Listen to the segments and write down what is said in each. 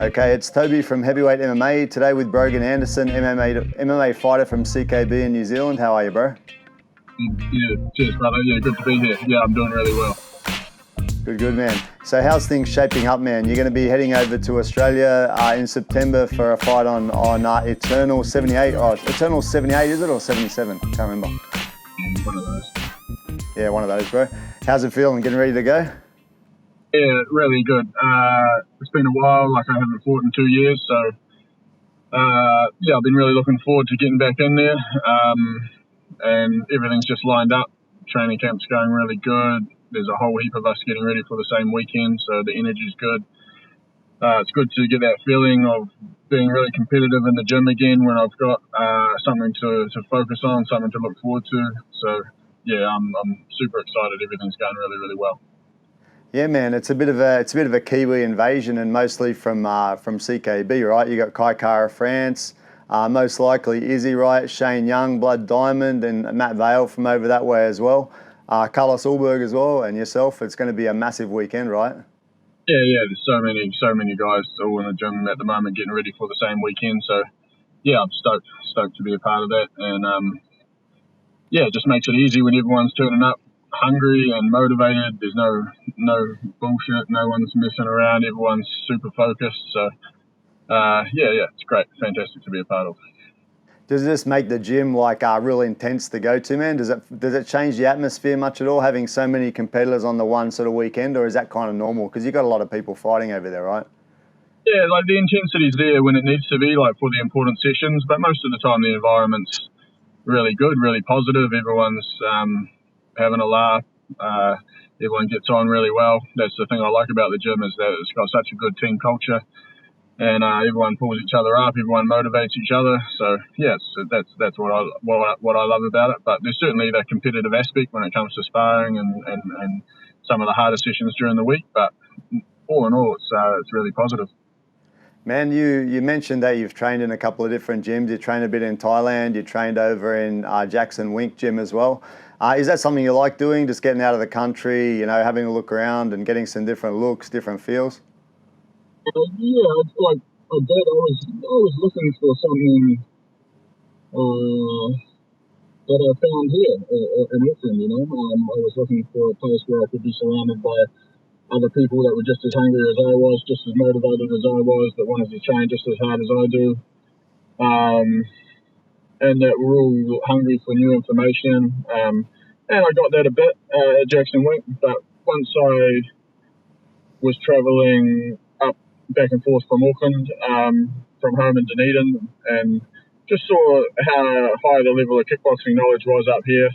Okay, it's Toby from Heavyweight MMA, today with Brogan Anderson, MMA fighter from CKB in New Zealand. How are you, bro? Yeah, cheers, brother. Yeah, good to be here. Yeah, I'm doing really well. Good, man. So how's things shaping up, man? You're going to be heading over to Australia in September for a fight on Eternal 78. Oh, Eternal 78, is it, or 77? Can't remember. One of those. Yeah, one of those, bro. How's it feeling? Getting ready to go? Yeah, really good. It's been a while, like I haven't fought in 2 years, so yeah, I've been really looking forward to getting back in there, and everything's just lined up. Training camp's going really good. There's a whole heap of us getting ready for the same weekend, so the energy's good. It's good to get that feeling of being really competitive in the gym again when I've got something to focus on, something to look forward to. So yeah, I'm super excited. Everything's going really, really well. Yeah, man, it's a bit of a Kiwi invasion, and mostly from CKB, right? You got Kai Kara France, most likely Izzy, right? Shane Young, Blood Diamond, and Matt Vale from over that way as well. Carlos Ulberg as well, and yourself. It's going to be a massive weekend, right? Yeah. There's so many guys all in the gym at the moment getting ready for the same weekend. So yeah, I'm stoked to be a part of that, and yeah, it just makes it easy when everyone's turning up hungry and motivated. There's no bullshit. No one's messing around. Everyone's super focused. So yeah, it's great. Fantastic to be a part of. Does this make the gym like real intense to go to, man? Does it change the atmosphere much at all, having so many competitors on the one sort of weekend, or is that kind of normal? Because you've got a lot of people fighting over there, right? Yeah, like the intensity's there when it needs to be, like for the important sessions, but most of the time the environment's really good, really positive. Everyone's having a laugh. Everyone gets on really well. That's the thing I like about the gym, is that it's got such a good team culture, and everyone pulls each other up. Everyone motivates each other. So yes, that's what I love about it. But there's certainly that competitive aspect when it comes to sparring and some of the harder sessions during the week. But all in all, it's really positive. Man, you mentioned that you've trained in a couple of different gyms. You trained a bit in Thailand. You trained over in Jackson Wink gym as well. Is that something you like doing, just getting out of the country, having a look around and getting some different looks, different feels? Yeah, it's like I did. I was looking for something that I found here in Auckland. I was looking for a place where I could be surrounded by other people that were just as hungry as I was, just as motivated as I was, that wanted to train just as hard as I do, and that were all hungry for new information. And I got that a bit at Jackson Wink, but once I was travelling up back and forth from Auckland, from home in Dunedin, and just saw how high the level of kickboxing knowledge was up here.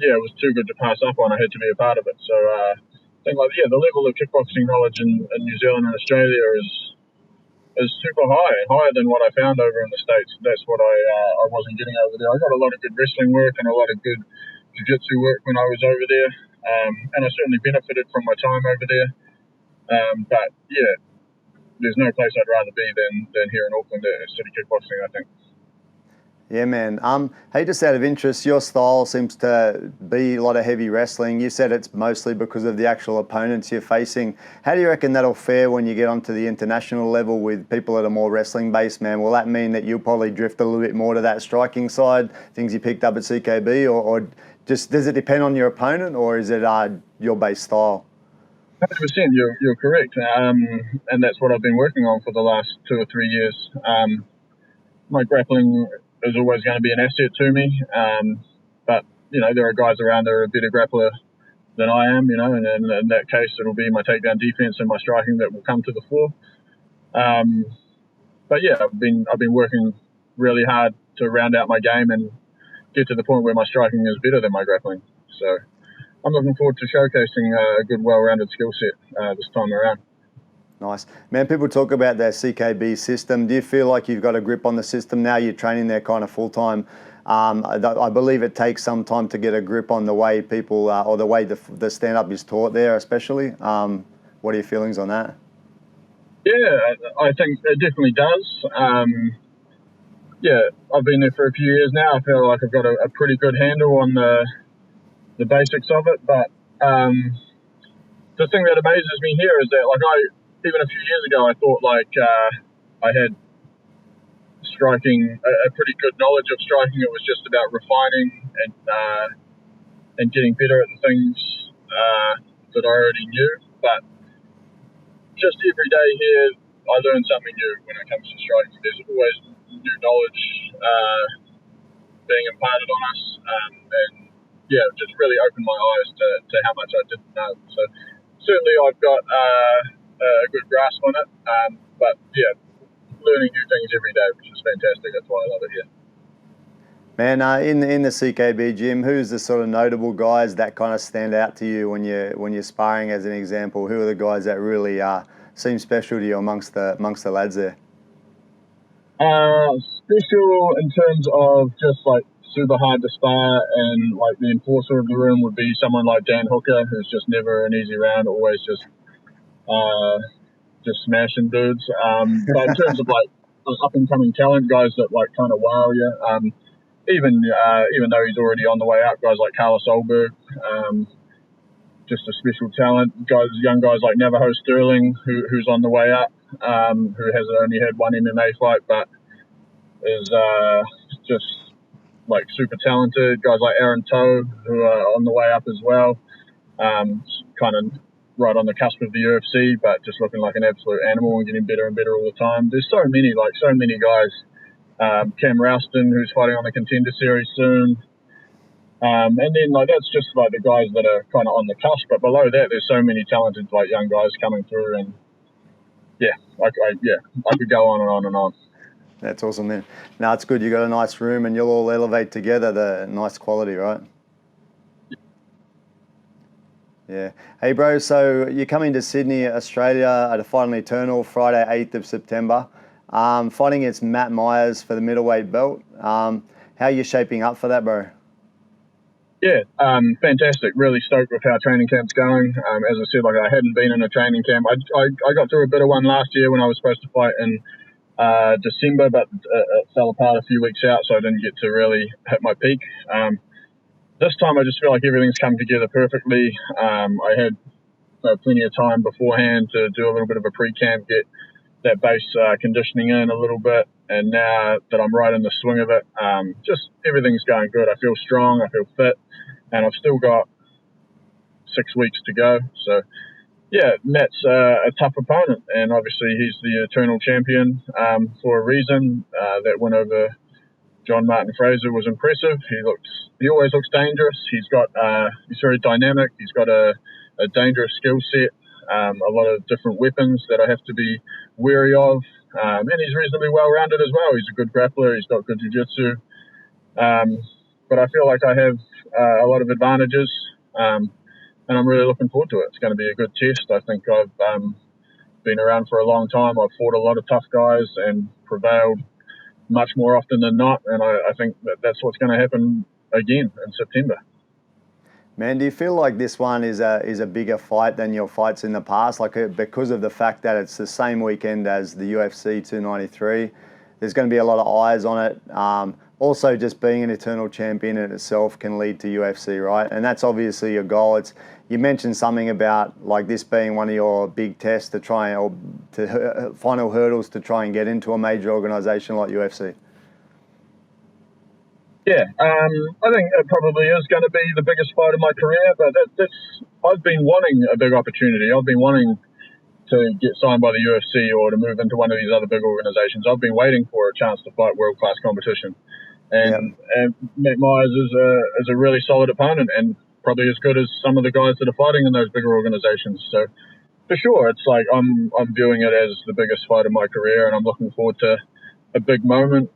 Yeah, it was too good to pass up on. I had to be a part of it. So I think the level of kickboxing knowledge in New Zealand and Australia is super high, higher than what I found over in the States. That's what I wasn't getting over there. I got a lot of good wrestling work and a lot of good jiu-jitsu work when I was over there, and I certainly benefited from my time over there. But yeah, there's no place I'd rather be than here in Auckland at City Kickboxing, I think. Yeah, man. Hey, just out of interest, your style seems to be a lot of heavy wrestling. You said it's mostly because of the actual opponents you're facing. How do you reckon that'll fare when you get onto the international level with people that are more wrestling-based, man? Will that mean that you'll probably drift a little bit more to that striking side, things you picked up at CKB, or just does it depend on your opponent, or is it your base style? 100%, you're correct, and that's what I've been working on for the last 2 or 3 years. My grappling is always going to be an asset to me, but there are guys around that are a better grappler than I am, and in that case it'll be my takedown defense and my striking that will come to the fore. But yeah, I've been working really hard to round out my game and get to the point where my striking is better than my grappling. So I'm looking forward to showcasing a good, well-rounded skill set this time around. Nice. Man, people talk about their CKB system. Do you feel like you've got a grip on the system now? You're training there kind of full-time. I believe it takes some time to get a grip on the way people, or the way the stand-up is taught there especially. What are your feelings on that? Yeah, I think it definitely does. Yeah, I've been there for a few years now. I feel like I've got a pretty good handle on the basics of it. But the thing that amazes me here is that even a few years ago, I thought I had striking a pretty good knowledge of striking. It was just about refining and getting better at the things that I already knew. But just every day here, I learn something new when it comes to striking. There's always new knowledge being imparted on us, and yeah, it just really opened my eyes to how much I didn't know. So certainly I've got a good grasp on it, but yeah, learning new things every day, which is fantastic. That's why I love it here. Man, in the CKB gym, who's the sort of notable guys that kind of stand out to you when you're sparring, as an example? Who are the guys that really seem special to you amongst the lads there? Special in terms of just like super hard to spar, and like the enforcer of the room would be someone like Dan Hooker, who's just never an easy round, always just smashing dudes. But in terms of like up and coming talent, guys that like kind of wow you. Even though he's already on the way up, guys like Carlos Olberg, just a special talent. Young guys like Navajo Sterling, who's on the way up, who has only had one MMA fight, but is just like super talented. Guys like Aaron Toe, who are on the way up as well, kind of right on the cusp of the UFC, but just looking like an absolute animal and getting better and better all the time. There's so many guys. Cam Rouston, who's fighting on the Contender Series soon. And then that's just like the guys that are kind of on the cusp. But below that, there's so many talented like young guys coming through, and I could go on and on and on. That's awesome, man. Now it's good you got a nice room and you'll all elevate together. The nice quality, right? Yeah. Hey, bro. So you're coming to Sydney, Australia, at a fight on Eternal Friday, 8th of September. Fighting against Matt Myers for the middleweight belt. How are you shaping up for that, bro? Yeah, fantastic. Really stoked with how training camp's going. As I said, I hadn't been in a training camp. I got through a bit of one last year when I was supposed to fight in December, but it fell apart a few weeks out, so I didn't get to really hit my peak. This time I just feel like everything's come together perfectly. I had plenty of time beforehand to do a little bit of a pre-camp, get that base conditioning in a little bit, and now that I'm right in the swing of it, just everything's going good. I feel strong, I feel fit, and I've still got 6 weeks to go. So yeah, Matt's a tough opponent, and obviously he's the Eternal champion for a reason. That win over John Martin Fraser was impressive. He always looks dangerous. He's very dynamic. He's got a dangerous skill set. A lot of different weapons that I have to be wary of, and he's reasonably well-rounded as well. He's a good grappler. He's got good jiu-jitsu, but I feel like I have a lot of advantages, and I'm really looking forward to it. It's going to be a good test. I think I've been around for a long time. I've fought a lot of tough guys and prevailed much more often than not, and I think that's what's going to happen again in September. Man, do you feel like this one is a bigger fight than your fights in the past? Because of the fact that it's the same weekend as the UFC 293, there's going to be a lot of eyes on it. Also, just being an Eternal champion in itself can lead to UFC, right? And that's obviously your goal. You mentioned something about this being one of your big tests final hurdles to try and get into a major organisation like UFC. Yeah, I think it probably is going to be the biggest fight of my career, but I've been wanting a big opportunity. I've been wanting to get signed by the UFC or to move into one of these other big organisations. I've been waiting for a chance to fight world-class competition. And Matt Myers is a really solid opponent, and probably as good as some of the guys that are fighting in those bigger organisations. So for sure, it's I'm viewing it as the biggest fight of my career, and I'm looking forward to a big moment.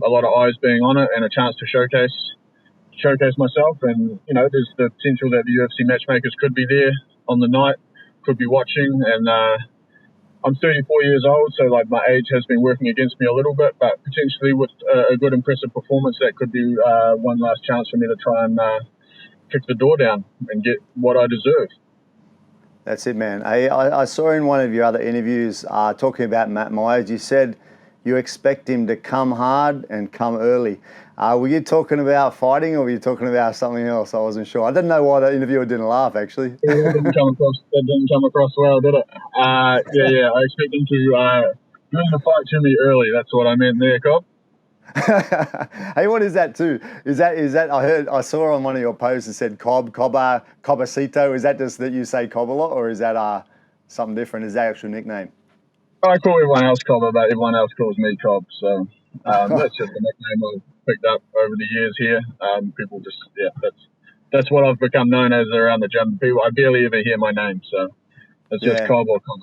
A lot of eyes being on it, and a chance to showcase myself. And there's the potential that the UFC matchmakers could be there on the night, could be watching. And I'm 34 years old, so my age has been working against me a little bit, but potentially with a good, impressive performance, that could be one last chance for me to try and kick the door down and get what I deserve. That's it, man. I saw in one of your other interviews talking about Matt Myers, you said you expect him to come hard and come early. Were you talking about fighting or were you talking about something else? I wasn't sure. I didn't know why the interviewer didn't laugh, actually. That didn't come across well, did it? Yeah. I expect him to bring the fight to me early. That's what I meant there, Cobb. Hey, what is that too? Is that I saw on one of your posts it said Cobacito. Is that just that you say Cobb a lot, or is that something different? Is that actual nickname? I call everyone else Cobb, but everyone else calls me Cobb. So that's just the nickname I've picked up over the years here. People just that's what I've become known as around the gym. People, I barely ever hear my name, so it's just Cobb or Cobb.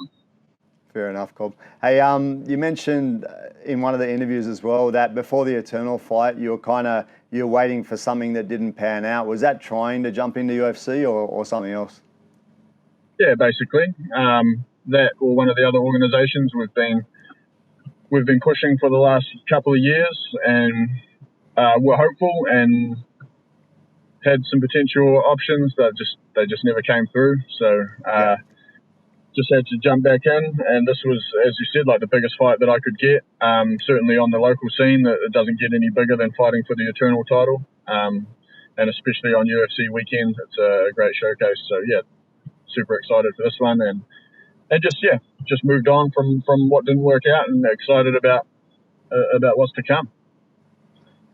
Fair enough, Cobb. Hey, you mentioned in one of the interviews as well that before the Eternal fight, you were waiting for something that didn't pan out. Was that trying to jump into UFC or something else? Yeah, basically. That or one of the other organisations we've been pushing for the last couple of years, and we're hopeful and had some potential options that they just never came through. So. Just had to jump back in, and this was, as you said, like the biggest fight that I could get. Certainly on the local scene, that it doesn't get any bigger than fighting for the Eternal title, and especially on UFC weekend, it's a great showcase. So yeah, super excited for this one, and just moved on from what didn't work out, and excited about what's to come.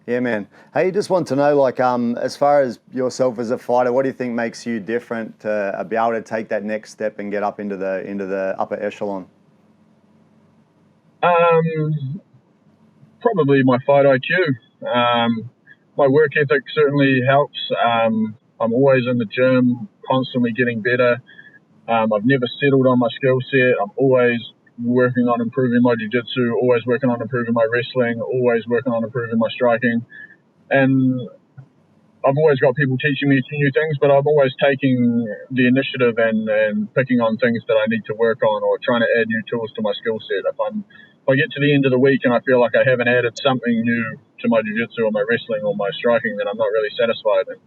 Yeah, man. Hey, just want to know, like, as far as yourself as a fighter, what do you think makes you different to be able to take that next step and get up into the upper echelon? Probably my fight IQ. My work ethic certainly helps. I'm always in the gym, constantly getting better. I've never settled on my skill set. I'm always working on improving my jiu-jitsu, always working on improving my wrestling, always working on improving my striking. And I've always got people teaching me new things, but I'm always taking the initiative and picking on things that I need to work on or trying to add new tools to my skill set. If I get to the end of the week and I feel like I haven't added something new to my jiu-jitsu or my wrestling or my striking, then I'm not really satisfied. And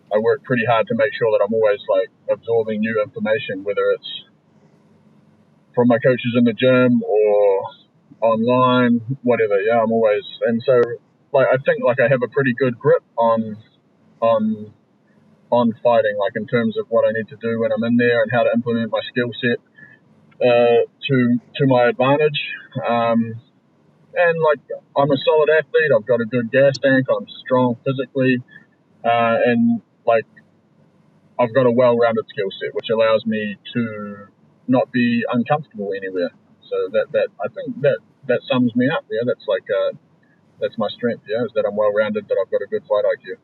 I work pretty hard to make sure that I'm always like absorbing new information, whether it's from my coaches in the gym or online, whatever. Yeah, I'm always, and so like I think like I have a pretty good grip on fighting, like in terms of what I need to do when I'm in there and how to implement my skill set to my advantage. And like I'm a solid athlete. I've got a good gas tank. I'm strong physically, and like I've got a well-rounded skill set, which allows me to not be uncomfortable anywhere. So that I think that sums me up. Yeah, that's like that's my strength. Yeah, is that I'm well-rounded, that I've got a good fight IQ.